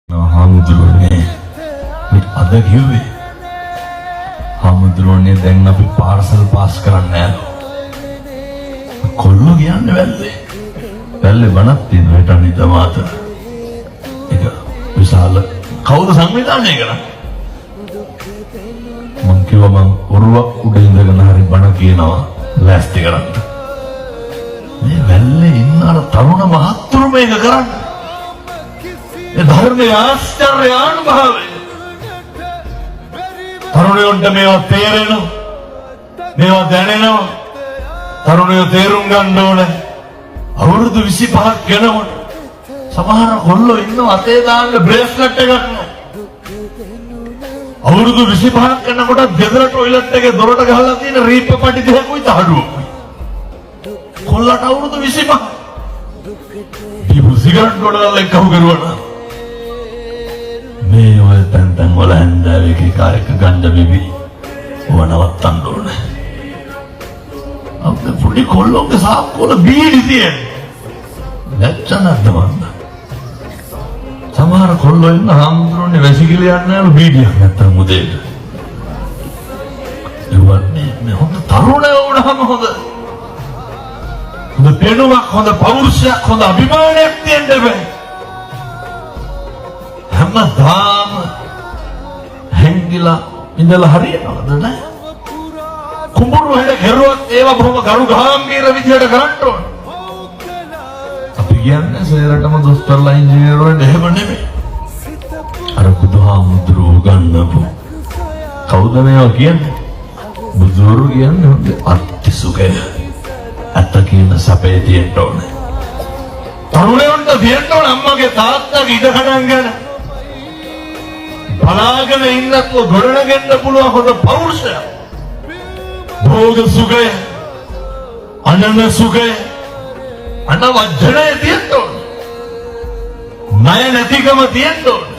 හාමුදුරුවනේ අද කිව්වේ හාමුදුරුවනේ දැන් අපි පාර්සල් පාස් කරන්නේ නැහැ කොල්ලෝ කියන්නේ වැල්ලේ බණක් තියෙන හිට අනිත මාතර ඒක විශාල කවුද සංවිධානය කරන්නේ මං කිව්වා මං ඔරුවක් උඩ ඉඳගෙන හරි බණ කියනවා ලෑස්ති කරන්න මේ වැල්ලේ ඉන්න අර තරුණ මහත්තුරු මේක කරන්නේ ධර්මයේ ආශ්චර්යානුභවය තරුණයන්ට මේවා තේරෙනවා මේවා දැනෙනවා තරුණයෝ තේරුම් ගන්න ඕනේ අවුරුදු 25ක් වෙනකොට සමහර කොල්ලෝ ඉන්නවා අතේ දාන්න බ්‍රේස්ලට් එකක් නෝ අවුරුදු 25ක් වෙනකොට ගෙදර টয়ලට් එකේ දොරට ගහලා තියෙන රීප්ප පටි දෙකකුයි තහඩුවකුයි කොල්ලට අවුරුදු 25 දීපු සිගරට් වලට එක්කව කරුවා මේ ඔය තැන් වල හැන්දෑවේ කායක ගඳ බිබි වනවත්තන්න ඕනේ. අපේ පොඩි කොල්ලෝගේ සාක්කුවල බීඩි තියෙන්නේ. නැච්ච නැද්ද මන්ද? සමහර කොල්ලෝ ඉන්න හාමුදුරනේ වැසිකිලි යන්නේ බීඩියක් නැත්තම් උදේට. ඒවන්නේ මේ හොඳ තරුණයෝ වුණාම හොඳ පෙනුමක් හොඳ පෞරුෂයක් හොඳ අභිමානයක් තියෙන්න බෑ. හැමදාම හැංගිලා ඉඳලා හරියනවද නැහැ කුඹුරු හැඩ කෙරුවත් ඒවා බොහොම ගරු ගාම්භීර විදියට කරන්න ඕන අපි කියන්නේ සේරටම දොස්තරලා ඉංජිනේරුවෝ එහෙම නෙමෙයි අර බුදුහාමුදුරුවෝ ගන්නපු කවුද මේවා කියන්නේ බුදුරු කියන්නේ අත්ති සුඛය අත්ත කියන සැපේ තියෙන්න ඕනේ තරුණයන්ට තියෙන්න ඕන අම්මගේ තාත්තගේ ඉඩ කඩන් ගන්න බලාගෙන ඉන්නත් ගොඩනගෙන්න පුළුවන් හොඳ පෞරුෂයක් භෝග සුඛය අනන සුඛය අනවජ්ජනය තියෙන්න ඕන ණය නැතිකම තියෙන්න ඕන